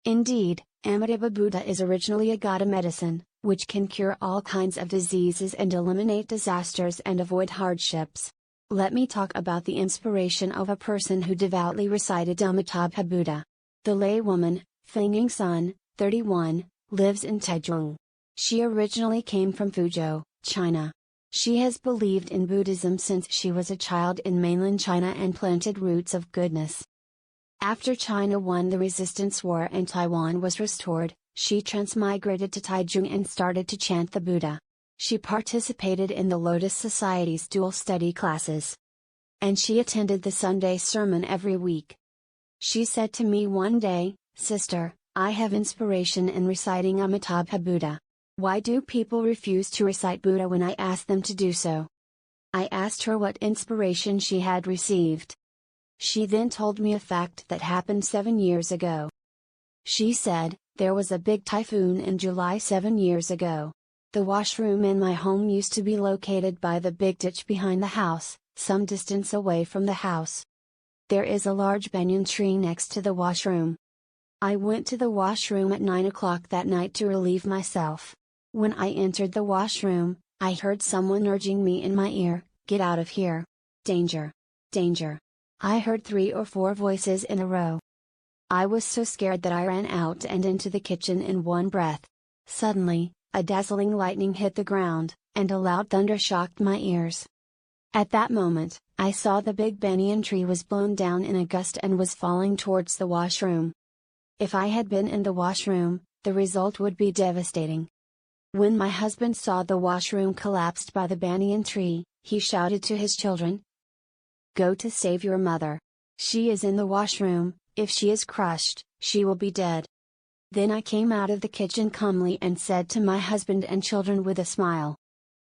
Indeed, Amitabha Buddha is originally Agada medicine, which can cure all kinds of diseases and eliminate disasters and avoid hardships. Let me talk about the inspiration of a person who devoutly recited Amitabha Buddha. The laywoman, Fengying Sun, 31, lives in Taichung. She originally came from Fuzhou, China. She has believed in Buddhism since she was a child in mainland China and planted roots of goodness. After China won the resistance war and Taiwan was restored, she transmigrated to Taichung and started to chant the Buddha. She participated in the Lotus Society's dual study classes. And she attended the Sunday sermon every week. She said to me one day, "Sister, I have inspiration in reciting Amitabha Buddha. Why do people refuse to recite Buddha when I ask them to do so?" I asked her what inspiration she had received. She then told me a fact that happened 7 years ago. She said, "There was a big typhoon in July 7 years ago. The washroom in my home used to be located by the big ditch behind the house, some distance away from the house. There is a large banyan tree next to the washroom. I went to the washroom at 9 o'clock that night to relieve myself. When I entered the washroom, I heard someone urging me in my ear, 'Get out of here. Danger. Danger.' I heard 3 or 4 voices in a row. I was so scared that I ran out and into the kitchen in one breath. Suddenly, a dazzling lightning hit the ground, and a loud thunder shocked my ears. At that moment, I saw the big banyan tree was blown down in a gust and was falling towards the washroom. If I had been in the washroom, the result would be devastating. When my husband saw the washroom collapsed by the banyan tree, he shouted to his children, 'Go to save your mother. She is in the washroom, if she is crushed, she will be dead.' Then I came out of the kitchen calmly and said to my husband and children with a smile,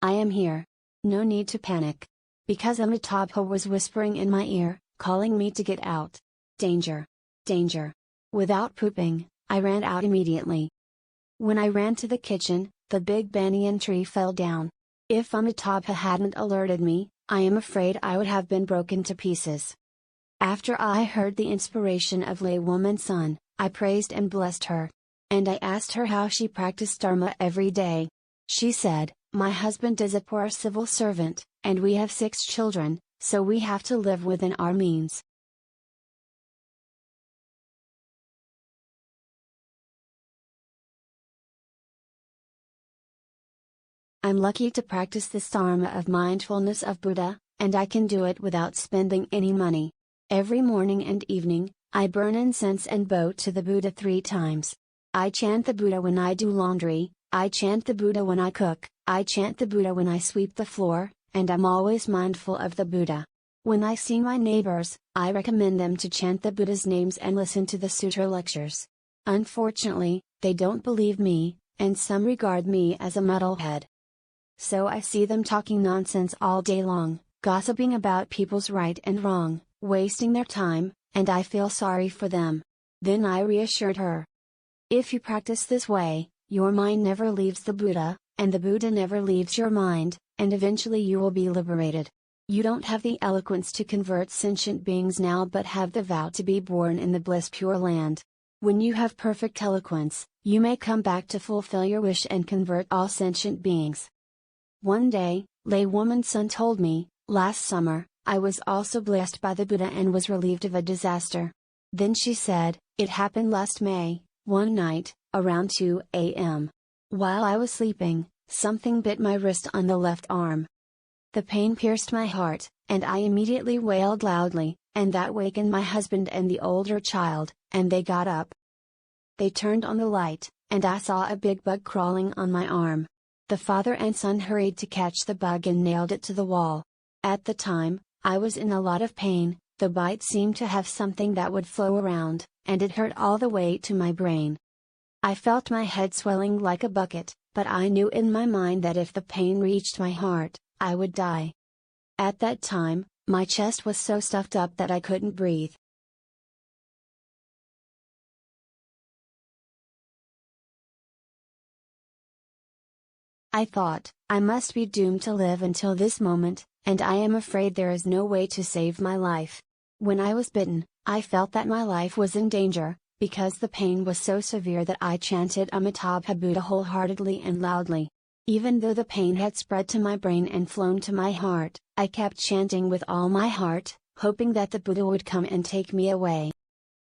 'I am here. No need to panic.' Because Amitabha was whispering in my ear, calling me to get out. Danger. Danger. Without pooping, I ran out immediately. When I ran to the kitchen, the big banyan tree fell down. If Amitabha hadn't alerted me, I am afraid I would have been broken to pieces. After I heard the inspiration of laywoman Sun, I praised and blessed her. And I asked her how she practiced Dharma every day. She said, 'My husband is a poor civil servant, and we have 6 children, so we have to live within our means. I'm lucky to practice this Dharma of mindfulness of Buddha, and I can do it without spending any money. Every morning and evening, I burn incense and bow to the Buddha 3 times. I chant the Buddha when I do laundry, I chant the Buddha when I cook, I chant the Buddha when I sweep the floor, and I'm always mindful of the Buddha. When I see my neighbors, I recommend them to chant the Buddha's names and listen to the sutra lectures. Unfortunately, they don't believe me, and some regard me as a muddlehead. So I see them talking nonsense all day long, gossiping about people's right and wrong, wasting their time, and I feel sorry for them. Then I reassured her. If you practice this way, your mind never leaves the Buddha, and the Buddha never leaves your mind, and eventually you will be liberated. You don't have the eloquence to convert sentient beings now but have the vow to be born in the bliss pure land. When you have perfect eloquence, you may come back to fulfill your wish and convert all sentient beings. One day, laywoman Sun told me, last summer, I was also blessed by the Buddha and was relieved of a disaster. Then she said, it happened last May, one night, around 2 a.m. While I was sleeping, something bit my wrist on the left arm. The pain pierced my heart, and I immediately wailed loudly, and that wakened my husband and the older child, and they got up. They turned on the light, and I saw a big bug crawling on my arm. The father and son hurried to catch the bug and nailed it to the wall. At the time, I was in a lot of pain, the bite seemed to have something that would flow around, and it hurt all the way to my brain. I felt my head swelling like a bucket, but I knew in my mind that if the pain reached my heart, I would die. At that time, my chest was so stuffed up that I couldn't breathe. I thought, I must be doomed to live until this moment, and I am afraid there is no way to save my life. When I was bitten, I felt that my life was in danger, because the pain was so severe that I chanted Amitabha Buddha wholeheartedly and loudly. Even though the pain had spread to my brain and flown to my heart, I kept chanting with all my heart, hoping that the Buddha would come and take me away.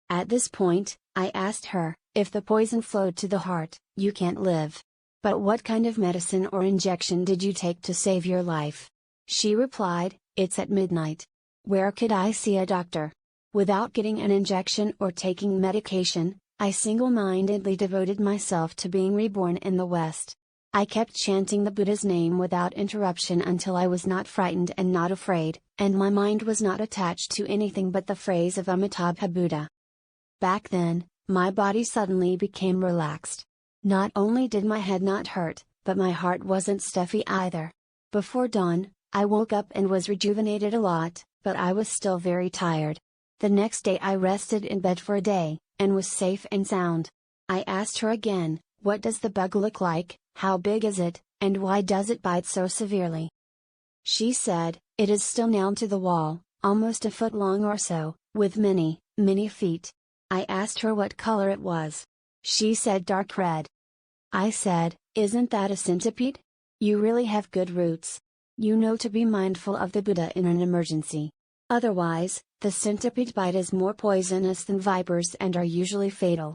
At this point, I asked her, if the poison flowed to the heart, you can't live. But what kind of medicine or injection did you take to save your life? She replied, it's at midnight. Where could I see a doctor? Without getting an injection or taking medication, I single-mindedly devoted myself to being reborn in the West. I kept chanting the Buddha's name without interruption until I was not frightened and not afraid, and my mind was not attached to anything but the phrase of Amitabha Buddha. Back then, my body suddenly became relaxed. Not only did my head not hurt, but my heart wasn't stuffy either. Before dawn, I woke up and was rejuvenated a lot, but I was still very tired. The next day I rested in bed for a day, and was safe and sound. I asked her again, what does the bug look like, how big is it, and why does it bite so severely? She said, it is still nailed to the wall, almost a foot long or so, with many, many feet. I asked her what color it was. She said dark red. I said, isn't that a centipede? You really have good roots. You know to be mindful of the Buddha in an emergency. Otherwise, the centipede bite is more poisonous than vipers and are usually fatal.